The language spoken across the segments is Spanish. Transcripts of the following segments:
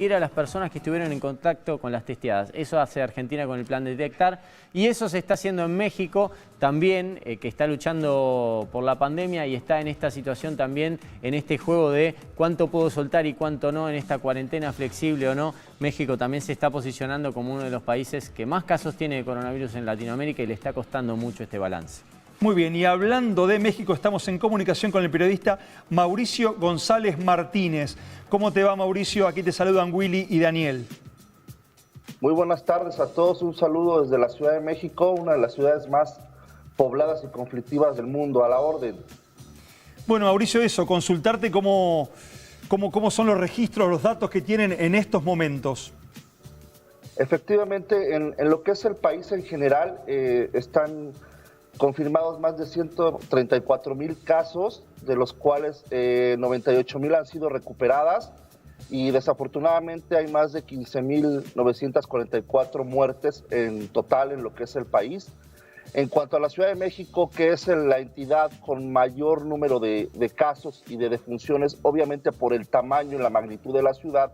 ir a las personas que estuvieron en contacto con las testeadas. Eso hace Argentina con el plan de detectar y eso se está haciendo en México también, que está luchando por la pandemia y está en esta situación también, en este juego de cuánto puedo soltar y cuánto no en esta cuarentena flexible o no. México también se está posicionando como uno de los países que más casos tiene de coronavirus en Latinoamérica y le está costando mucho este balance. Muy bien, y hablando de México, estamos en comunicación con el periodista Mauricio González Martínez. ¿Cómo te va, Mauricio? Aquí te saludan Willy y Daniel. Muy buenas tardes a todos, un saludo desde la Ciudad de México, una de las ciudades más pobladas y conflictivas del mundo, a la orden. Bueno, Mauricio, eso, consultarte cómo son los registros, los datos que tienen en estos momentos. Efectivamente, en lo que es el país en general, están confirmados más de 134,000 casos, de los cuales 98,000 han sido recuperadas y desafortunadamente hay más de 15,944 muertes en total en lo que es el país. En cuanto a la Ciudad de México, que es la entidad con mayor número de casos y de defunciones, obviamente por el tamaño y la magnitud de la ciudad,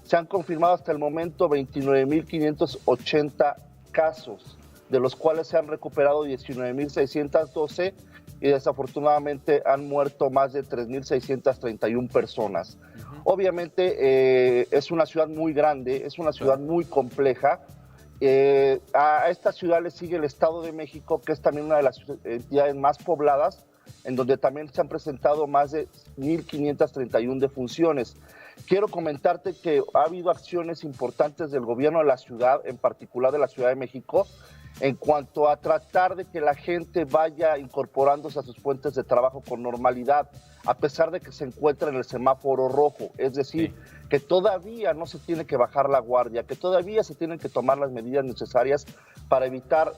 se han confirmado hasta el momento 29,580 casos, de los cuales se han recuperado 19,612 y desafortunadamente han muerto más de 3,631 personas. Obviamente es una ciudad muy grande, es una ciudad muy compleja. A esta ciudad le sigue el Estado de México, que es también una de las entidades más pobladas, en donde también se han presentado más de 1,531 defunciones. Quiero comentarte que ha habido acciones importantes del gobierno de la ciudad, en particular de la Ciudad de México, en cuanto a tratar de que la gente vaya incorporándose a sus fuentes de trabajo con normalidad, a pesar de que se encuentra en el semáforo rojo. Es decir, que todavía no se tiene que bajar la guardia, que todavía se tienen que tomar las medidas necesarias para evitar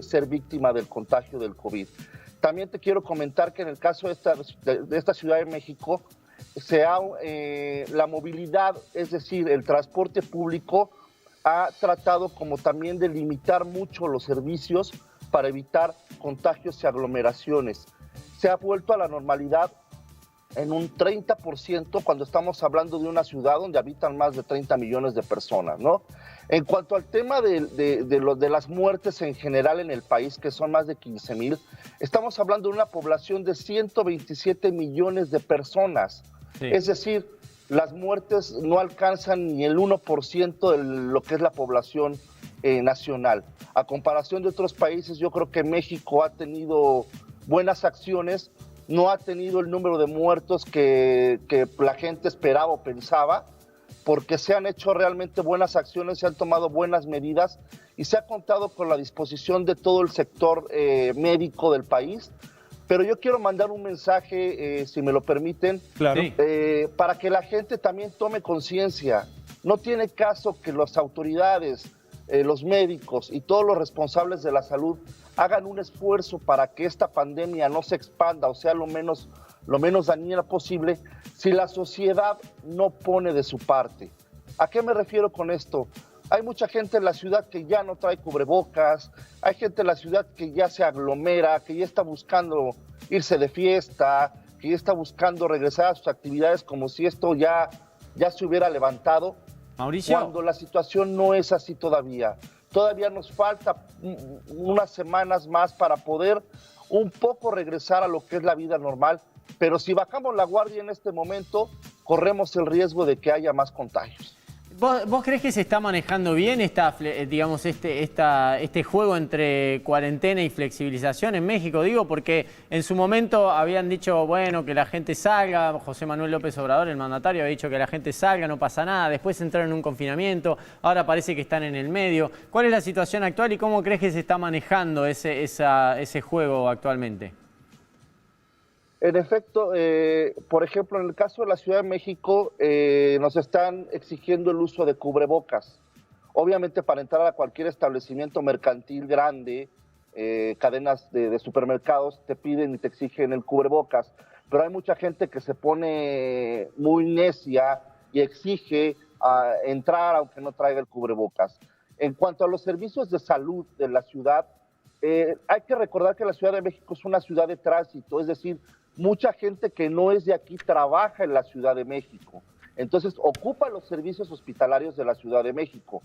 ser víctima del contagio del COVID. También te quiero comentar que en el caso de esta Ciudad de México, la movilidad, es decir, el transporte público, ha tratado como también de limitar mucho los servicios para evitar contagios y aglomeraciones. Se ha vuelto a la normalidad en un 30% cuando estamos hablando de una ciudad donde habitan más de 30 millones de personas, ¿no? En cuanto al tema de las muertes en general en el país, que son más de 15,000, estamos hablando de una población de 127 millones de personas. Sí. Es decir, las muertes no alcanzan ni el 1% de lo que es la población nacional. A comparación de otros países, yo creo que México ha tenido buenas acciones, no ha tenido el número de muertos que la gente esperaba o pensaba, porque se han hecho realmente buenas acciones, se han tomado buenas medidas y se ha contado con la disposición de todo el sector médico del país. Pero yo quiero mandar un mensaje, si me lo permiten, claro. Para que la gente también tome conciencia. No tiene caso que las autoridades, los médicos y todos los responsables de la salud hagan un esfuerzo para que esta pandemia no se expanda o sea lo menos dañina posible si la sociedad no pone de su parte. ¿A qué me refiero con esto? Hay mucha gente en la ciudad que ya no trae cubrebocas, hay gente en la ciudad que ya se aglomera, que ya está buscando irse de fiesta, que ya está buscando regresar a sus actividades como si esto ya se hubiera levantado. Mauricio. Cuando la situación no es así todavía. Todavía nos falta unas semanas más para poder un poco regresar a lo que es la vida normal, pero si bajamos la guardia en este momento, corremos el riesgo de que haya más contagios. ¿Vos crees que se está manejando bien digamos, este juego entre cuarentena y flexibilización en México? Digo, porque en su momento habían dicho, bueno, que la gente salga, José Manuel López Obrador, el mandatario, había dicho que la gente salga, no pasa nada, después entraron en un confinamiento, ahora parece que están en el medio. ¿Cuál es la situación actual y cómo crees que se está manejando ese juego actualmente? En efecto, por ejemplo, en el caso de la Ciudad de México, nos están exigiendo el uso de cubrebocas. Obviamente, para entrar a cualquier establecimiento mercantil grande, cadenas de supermercados, te piden y te exigen el cubrebocas. Pero hay mucha gente que se pone muy necia y exige entrar aunque no traiga el cubrebocas. En cuanto a los servicios de salud de la ciudad, hay que recordar que la Ciudad de México es una ciudad de tránsito, es decir, mucha gente que no es de aquí trabaja en la Ciudad de México. Entonces, ocupa los servicios hospitalarios de la Ciudad de México.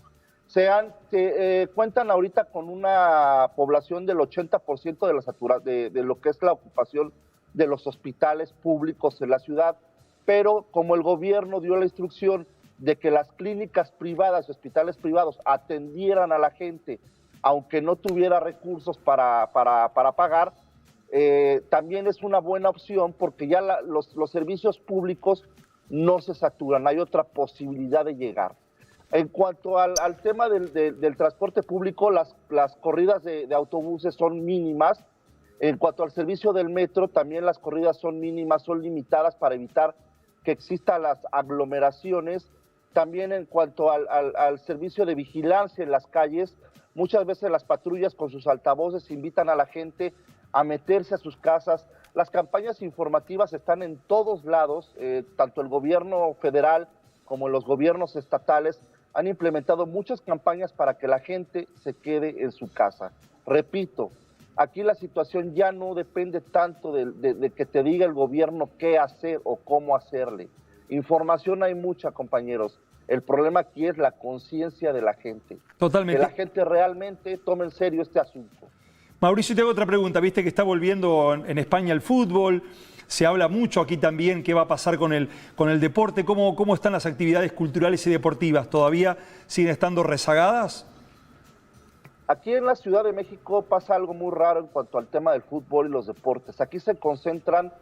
Cuentan ahorita con una población del 80% de lo que es la ocupación de los hospitales públicos en la ciudad, pero como el gobierno dio la instrucción de que las clínicas privadas, hospitales privados, atendieran a la gente, aunque no tuviera recursos para pagar, también es una buena opción porque ya los servicios públicos no se saturan, hay otra posibilidad de llegar. En cuanto al tema del transporte público, las corridas de autobuses son mínimas. En cuanto al servicio del metro, también las corridas son mínimas, son limitadas para evitar que existan las aglomeraciones. También en cuanto al servicio de vigilancia en las calles, muchas veces las patrullas con sus altavoces invitan a la gente a meterse a sus casas. Las campañas informativas están en todos lados, tanto el gobierno federal como los gobiernos estatales han implementado muchas campañas para que la gente se quede en su casa. Repito, aquí la situación ya no depende tanto de que te diga el gobierno qué hacer o cómo hacerle. Información hay mucha, compañeros. El problema aquí es la conciencia de la gente. Totalmente. Que la gente realmente tome en serio este asunto. Mauricio, te hago otra pregunta. Viste que está volviendo en España el fútbol. Se habla mucho aquí también qué va a pasar con el deporte. ¿Cómo están las actividades culturales y deportivas? ¿Todavía siguen estando rezagadas? Aquí en la Ciudad de México pasa algo muy raro en cuanto al tema del fútbol y los deportes. Aquí se concentran,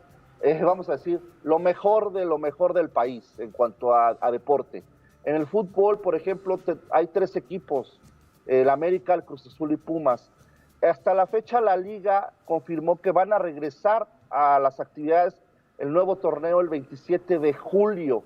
vamos a decir, lo mejor del país en cuanto a deporte. En el fútbol, por ejemplo, hay 3 equipos, el América, el Cruz Azul y Pumas. Hasta la fecha la Liga confirmó que van a regresar a las actividades, el nuevo torneo el 27 de julio,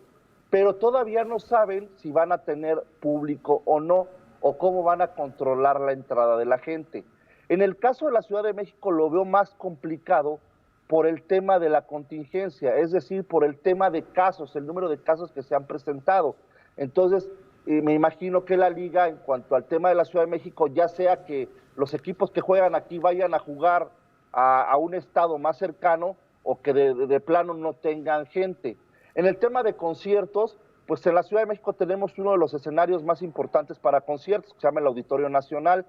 pero todavía no saben si van a tener público o no, o cómo van a controlar la entrada de la gente. En el caso de la Ciudad de México lo veo más complicado por el tema de la contingencia, es decir, por el tema de casos, el número de casos que se han presentado. Entonces, me imagino que la Liga, en cuanto al tema de la Ciudad de México, ya sea que los equipos que juegan aquí vayan a jugar a un estado más cercano o que de plano no tengan gente. En el tema de conciertos, pues en la Ciudad de México tenemos uno de los escenarios más importantes para conciertos, que se llama el Auditorio Nacional.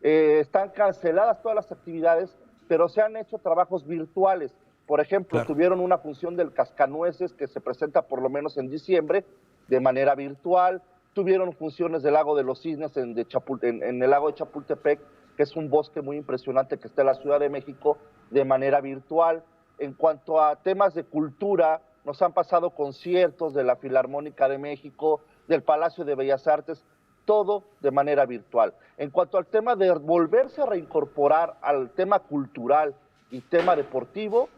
Están canceladas todas las actividades, pero se han hecho trabajos virtuales. Por ejemplo, tuvieron una función del Cascanueces que se presenta por lo menos en diciembre de manera virtual. Tuvieron funciones del Lago de los Cisnes en el lago de Chapultepec, que es un bosque muy impresionante que está en la Ciudad de México, de manera virtual. En cuanto a temas de cultura, nos han pasado conciertos de la Filarmónica de México, del Palacio de Bellas Artes, todo de manera virtual. En cuanto al tema de volverse a reincorporar al tema cultural y tema deportivo,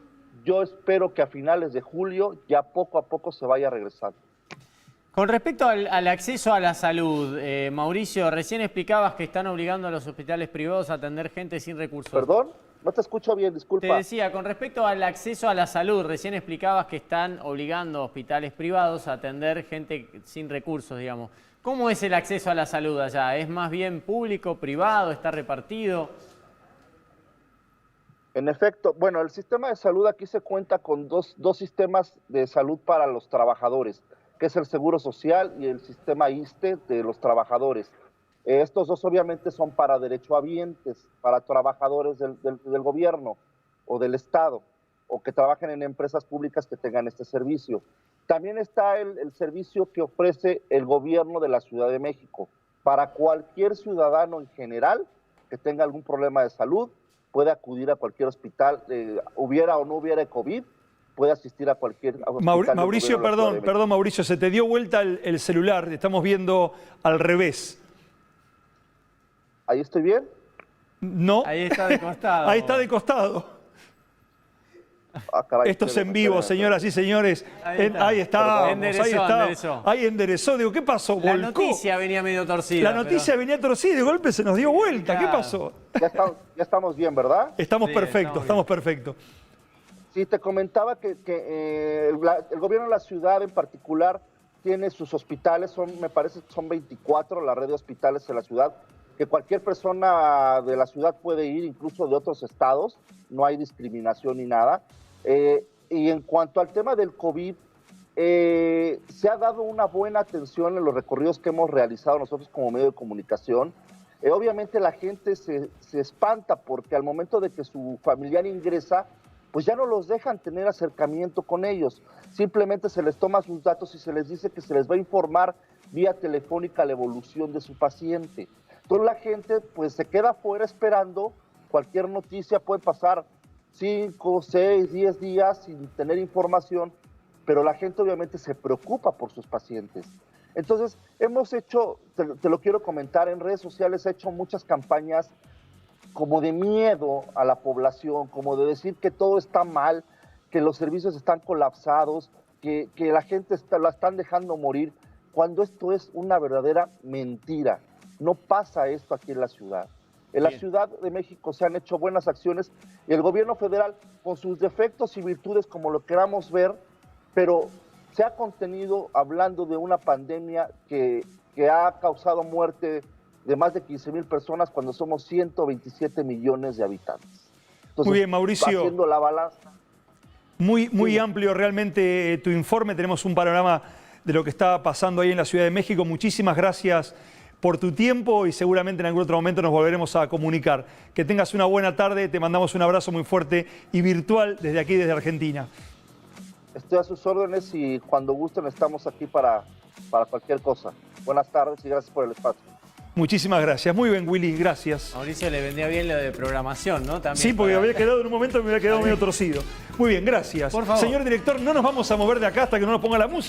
yo espero que a finales de julio ya poco a poco se vaya regresando. Con respecto al acceso a la salud, Mauricio, recién explicabas que están obligando a los hospitales privados a atender gente sin recursos. ¿Perdón? No te escucho bien, disculpa. Te decía, con respecto al acceso a la salud, recién explicabas que están obligando a hospitales privados a atender gente sin recursos, digamos. ¿Cómo es el acceso a la salud allá? ¿Es más bien público, privado, está repartido? En efecto, bueno, el sistema de salud aquí se cuenta con dos sistemas de salud para los trabajadores, que es el Seguro Social y el sistema ISSSTE de los trabajadores. Estos dos obviamente son para derechohabientes, para trabajadores del gobierno o del Estado, o que trabajen en empresas públicas que tengan este servicio. También está el servicio que ofrece el gobierno de la Ciudad de México, para cualquier ciudadano en general que tenga algún problema de salud, puede acudir a cualquier hospital, hubiera o no hubiera COVID, puede asistir a cualquier hospital. Mauricio, perdón, Mauricio, se te dio vuelta el celular, estamos viendo al revés. ¿Ahí estoy bien? No. Ahí está de costado. Ahí está de costado. Ah, caray, esto es en vivo, señoras y señores. Ahí está. Enderezó. Ahí enderezó. Digo, ¿qué pasó? La noticia venía medio torcida. La noticia venía torcida y de golpe se nos dio vuelta. Claro. ¿Qué pasó? Ya estamos bien, ¿verdad? Estamos perfectos, estamos perfectos. Sí, te comentaba que el gobierno de la ciudad en particular tiene sus hospitales, me parece que son 24 la red de hospitales en la ciudad, que cualquier persona de la ciudad puede ir, incluso de otros estados, no hay discriminación ni nada. Y en cuanto al tema del COVID, Se ha dado una buena atención en los recorridos que hemos realizado nosotros como medio de comunicación. Obviamente la gente se espanta porque al momento de que su familiar ingresa, pues ya no los dejan tener acercamiento con ellos. Simplemente se les toma sus datos y se les dice que se les va a informar vía telefónica la evolución de su paciente. Entonces la gente pues se queda afuera esperando cualquier noticia, puede pasar 5, 6, 10 días sin tener información, pero la gente obviamente se preocupa por sus pacientes. Entonces, hemos hecho, te lo quiero comentar, en redes sociales he hecho muchas campañas como de miedo a la población, como de decir que todo está mal, que los servicios están colapsados, que la gente la están dejando morir, cuando esto es una verdadera mentira. No pasa esto aquí en la ciudad. En la Ciudad de México se han hecho buenas acciones y el gobierno federal, con sus defectos y virtudes como lo queramos ver, pero se ha contenido hablando de una pandemia que ha causado muerte de más de 15,000 personas cuando somos 127 millones de habitantes. Entonces, muy bien, Mauricio. Haciendo la balanza. Muy amplio realmente tu informe. Tenemos un panorama de lo que está pasando ahí en la Ciudad de México. Muchísimas gracias por tu tiempo y seguramente en algún otro momento nos volveremos a comunicar. Que tengas una buena tarde, te mandamos un abrazo muy fuerte y virtual desde aquí, desde Argentina. Estoy a sus órdenes y cuando gusten estamos aquí para cualquier cosa. Buenas tardes y gracias por el espacio. Muchísimas gracias. Muy bien, Willy, gracias. Mauricio le vendía bien lo de programación, ¿no? También sí, porque había quedado en un momento me había quedado medio torcido. Muy bien, gracias. Por favor. Señor director, no nos vamos a mover de acá hasta que no nos ponga la música.